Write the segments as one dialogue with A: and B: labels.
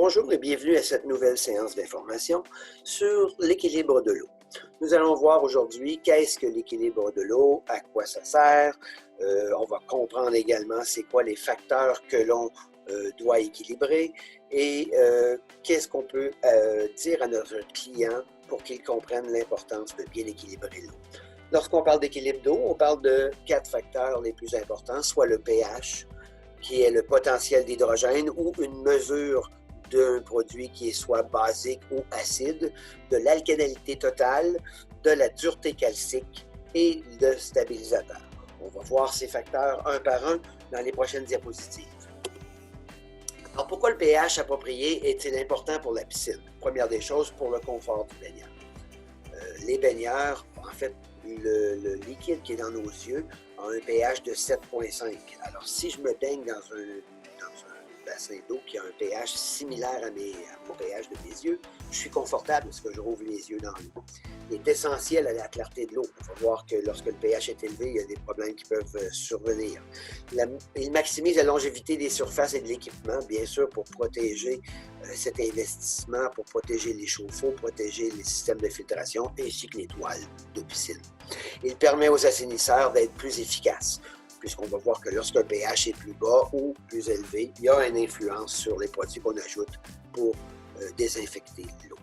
A: Bonjour et bienvenue à cette nouvelle séance d'information sur l'équilibre de l'eau. Nous allons voir aujourd'hui qu'est-ce que l'équilibre de l'eau, à quoi ça sert. On va comprendre également c'est quoi les facteurs que l'on doit équilibrer et qu'est-ce qu'on peut dire à notre client pour qu'il comprenne l'importance de bien équilibrer l'eau. Lorsqu'on parle d'équilibre d'eau, on parle de 4 facteurs les plus importants, soit le pH, qui est le potentiel d'hydrogène ou une mesure d'un produit qui est soit basique ou acide, de l'alcalinité totale, de la dureté calcique et de stabilisateur. On va voir ces facteurs un par un dans les prochaines diapositives. Alors, pourquoi le pH approprié est-il important pour la piscine? Première des choses, pour le confort du baigneur. Les baigneurs, en fait, le liquide qui est dans nos yeux a un pH de 7,5. Alors, si je me baigne dans un bassin d'eau qui a un pH similaire à mon pH de mes yeux, je suis confortable parce que je rouvre les yeux dans l'eau. Il est essentiel à la clarté de l'eau. On va voir que lorsque le pH est élevé, il y a des problèmes qui peuvent survenir. Il maximise la longévité des surfaces et de l'équipement, bien sûr, pour protéger cet investissement, pour protéger les chauffe-eau, protéger les systèmes de filtration ainsi que les toiles de piscine. Il permet aux assainisseurs d'être plus efficaces, puisqu'on va voir que lorsqu'un pH est plus bas ou plus élevé, il y a une influence sur les produits qu'on ajoute pour désinfecter l'eau.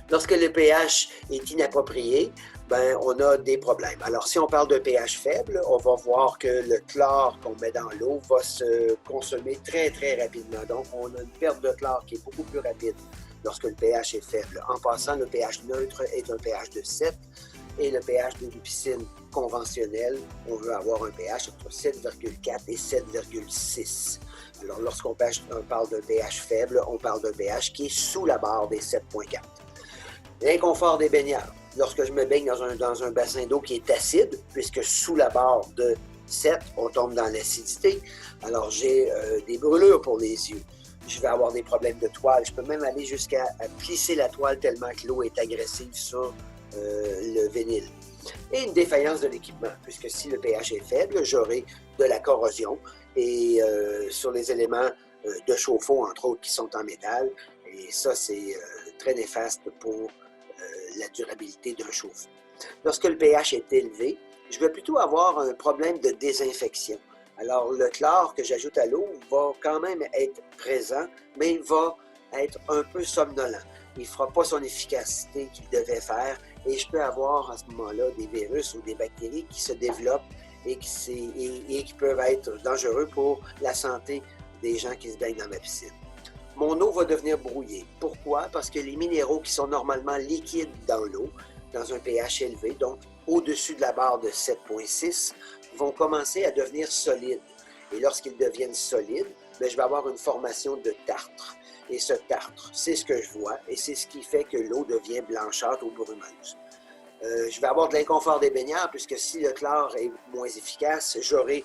A: Lorsque le pH est inapproprié, on a des problèmes. Alors, si on parle de pH faible, on va voir que le chlore qu'on met dans l'eau va se consommer très, très rapidement. Donc, on a une perte de chlore qui est beaucoup plus rapide lorsque le pH est faible. En passant, le pH neutre est un pH de 7 et le pH d'une piscine conventionnelle, on veut avoir un pH entre 7,4 et 7,6. Alors, lorsqu'on parle d'un pH faible, on parle d'un pH qui est sous la barre des 7,4. L'inconfort des baigneurs. Lorsque je me baigne dans un bassin d'eau qui est acide, puisque sous la barre de 7, on tombe dans l'acidité, alors j'ai des brûlures pour les yeux. Je vais avoir des problèmes de toile. Je peux même aller jusqu'à plisser la toile tellement que l'eau est agressive sur le vinyle. Et une défaillance de l'équipement, puisque si le pH est faible, j'aurai de la corrosion et sur les éléments de chauffe-eau, entre autres, qui sont en métal. Et ça, c'est très néfaste pour la durabilité d'un chauffe-eau. Lorsque le pH est élevé, je vais plutôt avoir un problème de désinfection. Alors, le chlore que j'ajoute à l'eau va quand même être présent, mais il va être un peu somnolent. Il ne fera pas son efficacité qu'il devait faire et je peux avoir à ce moment-là des virus ou des bactéries qui se développent et qui peuvent être dangereux pour la santé des gens qui se baignent dans ma piscine. Mon eau va devenir brouillée. Pourquoi? Parce que les minéraux qui sont normalement liquides dans l'eau, dans un pH élevé, donc au-dessus de la barre de 7,6, vont commencer à devenir solides. Et lorsqu'ils deviennent solides, je vais avoir une formation de tartre. Et ce tartre, c'est ce que je vois et c'est ce qui fait que l'eau devient blanchâtre ou brumeuse. Je vais avoir de l'inconfort des baigneurs puisque si le chlore est moins efficace, j'aurai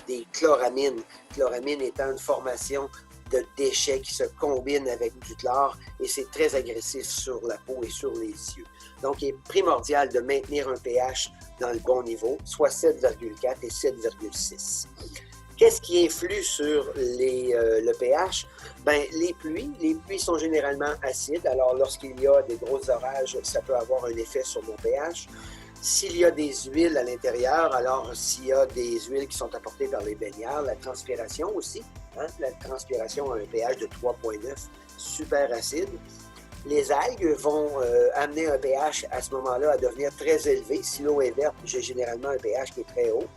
A: des chloramines. Chloramine étant une formation de déchets qui se combinent avec du chlore et c'est très agressif sur la peau et sur les yeux. Donc, il est primordial de maintenir un pH dans le bon niveau, soit 7,4 et 7,6. Qu'est-ce qui influe sur le pH? Les pluies sont généralement acides. Alors, lorsqu'il y a des gros orages, ça peut avoir un effet sur mon pH. S'il y a des huiles à l'intérieur, alors s'il y a des huiles qui sont apportées par les baigneurs, la transpiration aussi, la transpiration a un pH de 3,9, super acide. Les algues vont amener un pH à ce moment-là à devenir très élevé. Si l'eau est verte, j'ai généralement un pH qui est très haut.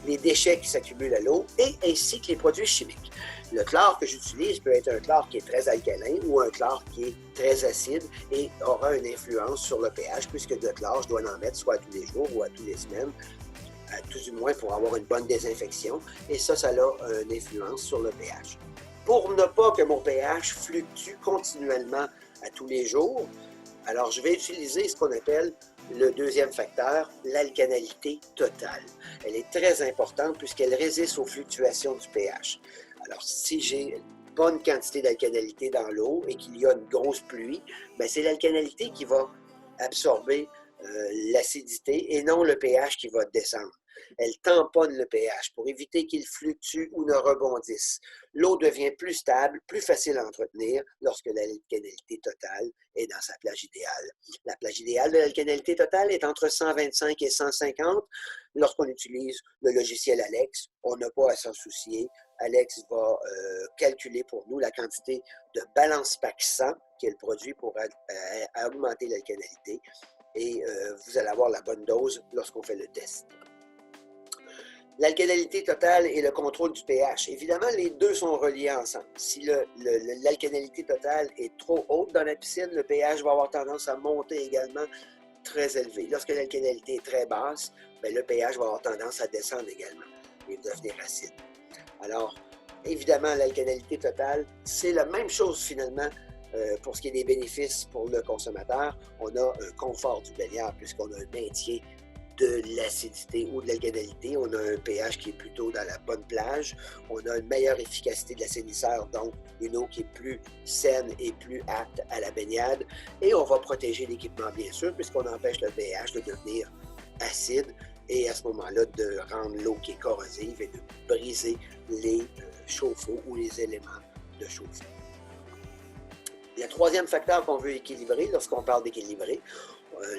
A: Les déchets qui s'accumulent à l'eau et ainsi que les produits chimiques. Le chlore que j'utilise peut être un chlore qui est très alcalin ou un chlore qui est très acide et aura une influence sur le pH puisque de chlore, je dois en mettre soit tous les jours ou à toutes les semaines, tout du moins pour avoir une bonne désinfection et ça a une influence sur le pH. Pour ne pas que mon pH fluctue continuellement à tous les jours, alors je vais utiliser ce qu'on appelle le deuxième facteur, l'alcalinité totale. Elle est très importante puisqu'elle résiste aux fluctuations du pH. Alors, si j'ai une bonne quantité d'alcalinité dans l'eau et qu'il y a une grosse pluie, c'est l'alcalinité qui va absorber l'acidité et non le pH qui va descendre. Elle tamponne le pH pour éviter qu'il fluctue ou ne rebondisse. L'eau devient plus stable, plus facile à entretenir lorsque l'alcalinité totale est dans sa plage idéale. La plage idéale de l'alcalinité totale est entre 125 et 150. Lorsqu'on utilise le logiciel Alex, on n'a pas à s'en soucier. Alex va calculer pour nous la quantité de balance PAC 100, qui est le produit pour augmenter l'alcalinité. Et vous allez avoir la bonne dose lorsqu'on fait le test. L'alcalinité totale et le contrôle du pH. Évidemment, les deux sont reliés ensemble. Si l'alcalinité totale est trop haute dans la piscine, le pH va avoir tendance à monter également très élevé. Lorsque l'alcalinité est très basse, bien, le pH va avoir tendance à descendre également et devenir acide. Alors, évidemment, l'alcalinité totale, c'est la même chose finalement pour ce qui est des bénéfices pour le consommateur. On a un confort du baigneur puisqu'on a un maintien de l'acidité ou de l'alcalinité. On a un pH qui est plutôt dans la bonne plage. On a une meilleure efficacité de l'assainisseur, donc une eau qui est plus saine et plus apte à la baignade. Et on va protéger l'équipement, bien sûr, puisqu'on empêche le pH de devenir acide et à ce moment-là, de rendre l'eau qui est corrosive et de briser les chauffe-eau ou les éléments de chauffe-eau. Le troisième facteur qu'on veut équilibrer lorsqu'on parle d'équilibrer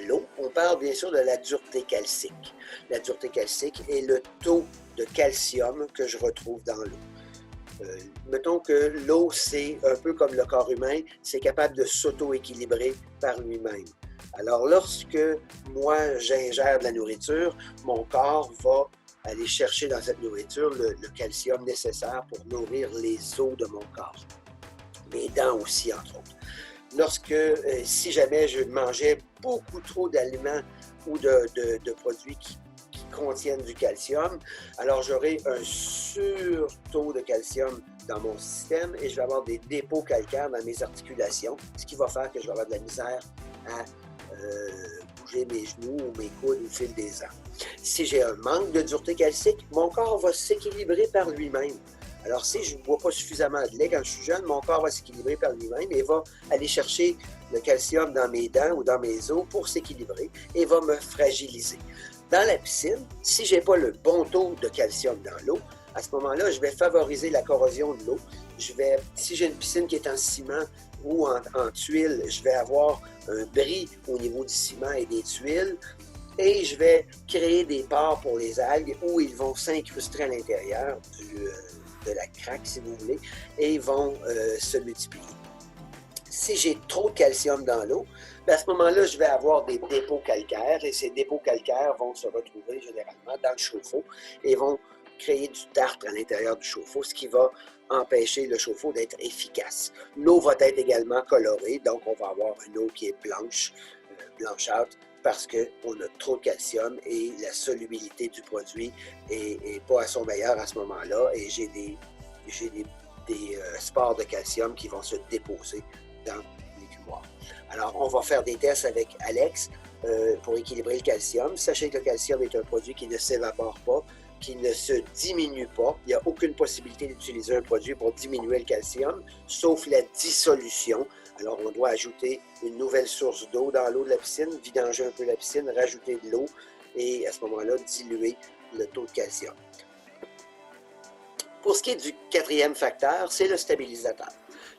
A: l'eau, on parle bien sûr de la dureté calcique. La dureté calcique est le taux de calcium que je retrouve dans l'eau. Mettons que l'eau, c'est un peu comme le corps humain, c'est capable de s'auto-équilibrer par lui-même. Alors, lorsque moi, j'ingère de la nourriture, mon corps va aller chercher dans cette nourriture le calcium nécessaire pour nourrir les os de mon corps. Mes dents aussi, entre autres. Si jamais je mangeais beaucoup trop d'aliments ou de produits qui contiennent du calcium, alors j'aurai un surtaux de calcium dans mon système et je vais avoir des dépôts calcaires dans mes articulations, ce qui va faire que je vais avoir de la misère à bouger mes genoux ou mes coudes au fil des ans. Si j'ai un manque de dureté calcique, mon corps va s'équilibrer par lui-même. Alors, si je ne bois pas suffisamment de lait quand je suis jeune, mon corps va s'équilibrer par lui-même et va aller chercher le calcium dans mes dents ou dans mes os pour s'équilibrer et va me fragiliser. Dans la piscine, si je n'ai pas le bon taux de calcium dans l'eau, à ce moment-là, je vais favoriser la corrosion de l'eau. Si j'ai une piscine qui est en ciment ou en tuiles, je vais avoir un bris au niveau du ciment et des tuiles et je vais créer des pores pour les algues où ils vont s'incruster à l'intérieur de la craque, si vous voulez, et ils vont se multiplier. Si j'ai trop de calcium dans l'eau, à ce moment-là, je vais avoir des dépôts calcaires et ces dépôts calcaires vont se retrouver généralement dans le chauffe-eau et vont créer du tartre à l'intérieur du chauffe-eau, ce qui va empêcher le chauffe-eau d'être efficace. L'eau va être également colorée, donc on va avoir une eau qui est blanche, blanchâtre, parce qu'on a trop de calcium et la solubilité du produit n'est pas à son meilleur à ce moment-là et j'ai des spores de calcium qui vont se déposer dans l'écumoire. Alors, on va faire des tests avec Alex pour équilibrer le calcium. Sachez que le calcium est un produit qui ne s'évapore pas, qui ne se diminue pas. Il n'y a aucune possibilité d'utiliser un produit pour diminuer le calcium, sauf la dissolution. Alors, on doit ajouter une nouvelle source d'eau dans l'eau de la piscine, vidanger un peu la piscine, rajouter de l'eau et à ce moment-là, diluer le taux de calcium. Pour ce qui est du quatrième facteur, c'est le stabilisateur.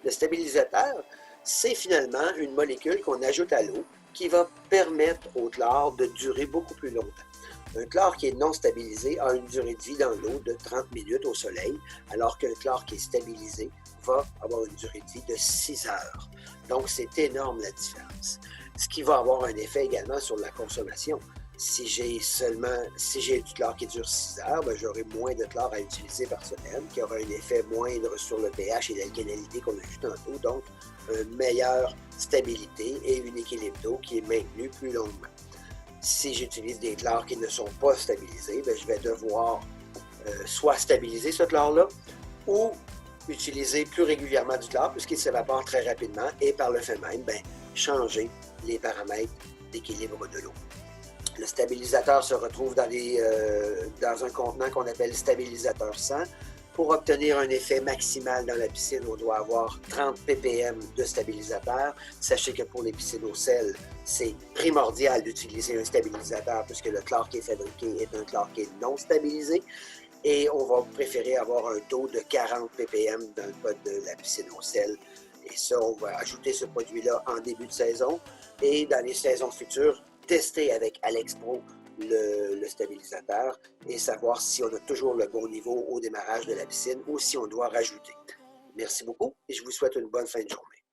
A: Le stabilisateur, c'est finalement une molécule qu'on ajoute à l'eau qui va permettre au chlore de durer beaucoup plus longtemps. Un chlore qui est non stabilisé a une durée de vie dans l'eau de 30 minutes au soleil, alors qu'un chlore qui est stabilisé va avoir une durée de vie de 6 heures. Donc, c'est énorme la différence. Ce qui va avoir un effet également sur la consommation. Si j'ai du chlore qui dure 6 heures, ben, j'aurai moins de chlore à utiliser par semaine, qui aura un effet moindre sur le pH et l'alcalinité qu'on a vu tantôt, donc une meilleure stabilité et un équilibre d'eau qui est maintenu plus longuement. Si j'utilise des chlores qui ne sont pas stabilisés, ben, je vais devoir soit stabiliser ce chlore-là ou utiliser plus régulièrement du chlore puisqu'il s'évapore très rapidement et par le fait même, ben, changer les paramètres d'équilibre de l'eau. Le stabilisateur se retrouve dans un contenant qu'on appelle stabilisateur 100. Pour obtenir un effet maximal dans la piscine, on doit avoir 30 ppm de stabilisateur. Sachez que pour les piscines au sel, c'est primordial d'utiliser un stabilisateur puisque le chlore qui est fabriqué est un chlore qui est non stabilisé. Et on va préférer avoir un taux de 40 ppm dans le cas de la piscine au sel. Et ça, on va ajouter ce produit-là en début de saison. Et dans les saisons futures, tester avec AlexPro le stabilisateur et savoir si on a toujours le bon niveau au démarrage de la piscine ou si on doit rajouter. Merci beaucoup et je vous souhaite une bonne fin de journée.